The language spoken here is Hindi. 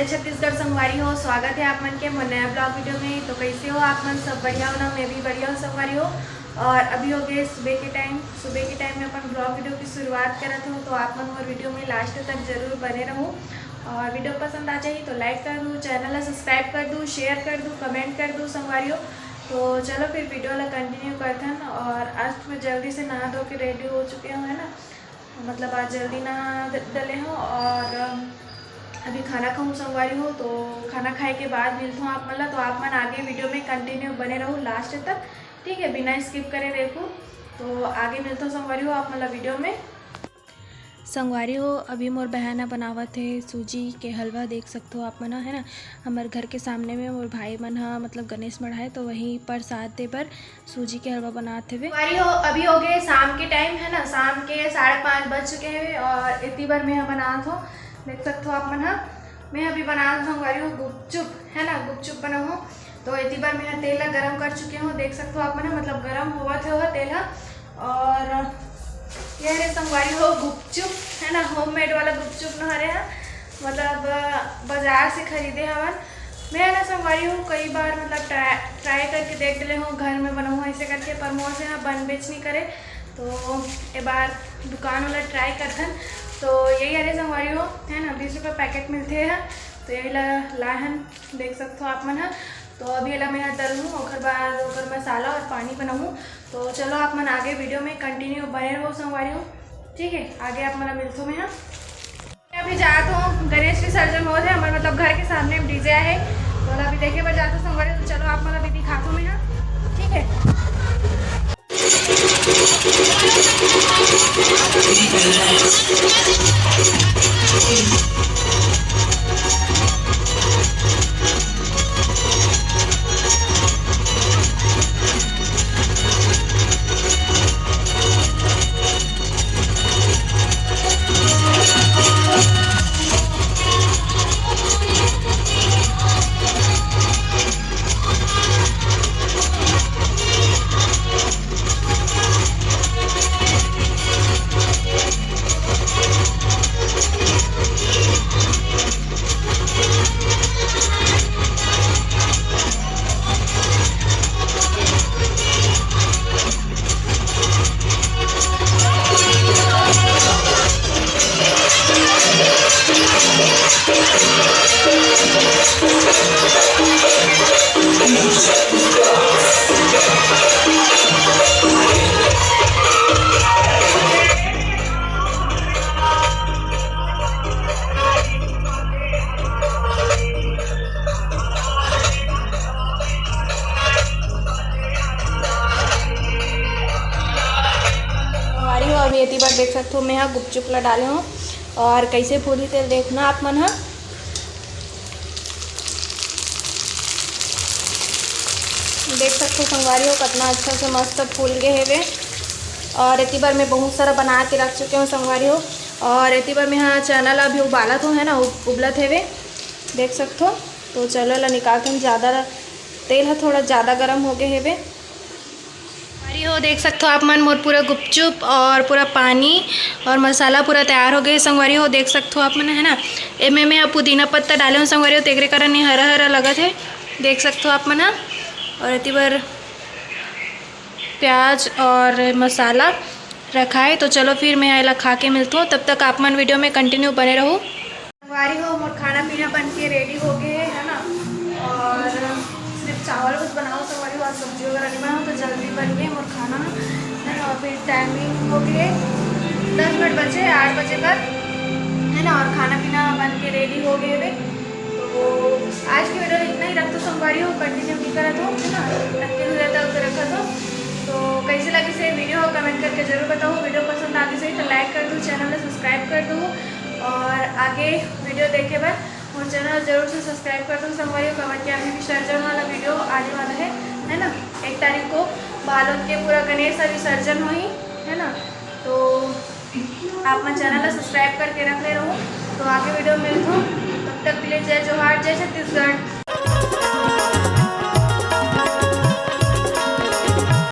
जय छत्तीसगढ़ संगवारी हो। स्वागत है आप मन के मोर नया ब्लॉग वीडियो में। तो कैसे हो आप मन? सब बढ़िया हो ना? मैं भी बढ़िया हूँ संगवारी हो। और अभी हो गए सुबह के टाइम में अपन ब्लॉग वीडियो की शुरुआत करत हो। तो आप मन मोर वीडियो में लास्ट तक जरूर बने रहूँ। और वीडियो पसंद आ जाए तो लाइक कर दूँ, चैनल ला सब्सक्राइब कर दूँ, शेयर कर दूँ, कमेंट कर दूँ संगवारी हो। तो चलो फिर वीडियो ला कंटिन्यू करते हैं। और आज मैं जल्दी से नहा धो के रेडी हो चुके हूँ, है ना। मतलब आज जल्दी नहा डले हूँ और अभी खाना खाऊँ संगवारी हो। तो खाना खाए के बाद मिलता हूँ आप मन ला। तो आप मन आगे वीडियो में कंटिन्यू बने रहूँ लास्ट तक, ठीक है, बिना स्किप करे देखूँ। तो आगे मिलता हूँ संगवारी हो आप मन ला वीडियो में। संगवारी हो अभी मोर बहना बनावत है सूजी के हलवा, देख सकते हो आप मन, है ना। हमारे घर के सामने में मोर भाई मन हा मतलब गणेश मढ़ा है, तो वहीं पर साथ दे पर सूजी के हलवा बनाते हुए संगवारी हो। अभी हो गए शाम के टाइम, है ना, शाम के 5:30 बज चुके हैं। और इतनी बार मैं बनात हूँ, देख सकते हो आप मन हा। मैं अभी बना संगवारी हूँ गुपचुप, है ना, गुपचुप बना हूँ। तो इतनी बार मैं तेल ला गरम कर चुकी हूँ, देख सकते हो आप मन, मतलब गरम हुआ थे तेल हा। और यह रे संगवारी हो गुपचुप, है ना, होममेड वाला गुपचुप न हरे हैं, मतलब बाजार से खरीदे हवन। मैं ना संगवारी हूँ कई बार मतलब ट्राई करके देख ले हूँ घर में बनाऊँ ऐसे करके, पर मुँह से ना बन बेच नहीं करे। तो एक बार दुकान वाला ट्राई करथन। तो यही अरे संगवारी हो, है ना, 20 रुपये पैकेट मिलते हैं। तो यही लाहन देख सकते हो आप मन है। तो अभी ला मैं तलूँ और बाद ओकर मसाला और पानी बनाऊँ। तो चलो आप मन आगे वीडियो में कंटिन्यू बने रहो संगवारी हो, ठीक है। आगे आप मन मिलते मैं अभी जाता हूँ, गणेश विसर्जन हो रहे हमारे मतलब घर के सामने डीजे है। तो अभी देखे पर जाता हूँ संगवारी। तो चलो आप मन अभी दिखाता हूँ मैं, ठीक है। अभी इतनी बार देख सकते हो मैं यहाँ गुपचुप ला डाले हूँ और कैसे फूली तेल देखना आप मन, देख सकते हो संगवारी हो कितना अच्छा से मस्त फूल गए है। और इतनी बार मैं बहुत सारा बना के रख चुके हूँ संगवारी हो। और इतनी बार मैं यहाँ चना ला अभी उबालत हूँ, है ना, उबलत है वे, देख सकते हो। तो चलो ला निकालते हैं, ज़्यादा तेल है थोड़ा ज़्यादा गर्म हो गए है वे हो, देख सकते हो आप मन मोर पूरा गुपचुप और पूरा पानी और मसाला पूरा तैयार हो गए संगवारी हो, देख सकते हो आप मन, है ना। एमे मैं पुदीना पत्ता डाले हूँ संगवारी हो, तेरे कारण ये हरा हरा लगत है, देख सकते हो आप मन। और इतनी बार प्याज और मसाला रखा है। तो चलो फिर मैं यहाँ खा के मिलती हूँ, तब तक आप मन वीडियो में कंटिन्यू बने रहो संगवारी हो। मोर खाना पीना बन के रेडी हो गए है ना। और सिर्फ चावल बस बनाओ संगवारी हो, सब्जी वगैरह नहीं बनाओ, तो जल्दी बन गए मोर खाना, है ना। और फिर टाइमिंग हो गए 10 मिनट बचे, 8 बजे तक, है ना। और खाना पीना बन के रेडी हो गए वे। तो आज की वीडियो इतना ही रखते संगवारी हो, कंटिन्यू नहीं करा तो, है ना, रखे हुए रहता उसे रखा तो कैसे लगी से वीडियो कमेंट करके जरूर बताओ। वीडियो पसंद आती सही तो लाइक कर दूँ, चैनल को सब्सक्राइब कर दूँ। और आगे वीडियो देखे बाद और चैनल जरूर से सब्सक्राइब कर दूँ संगवारी हो। कमेंट के अभी विसर्जन वाला वीडियो आने वाला है ना। 1 तारीख को बालोद के पूरा गणेश विसर्जन हुई, है ना। तो आप मैं चैनल को सब्सक्राइब करके रख ले रहो। तो आगे वीडियो मिलता हूँ, तब तक के लिए जय जोहार, जय छत्तीसगढ़।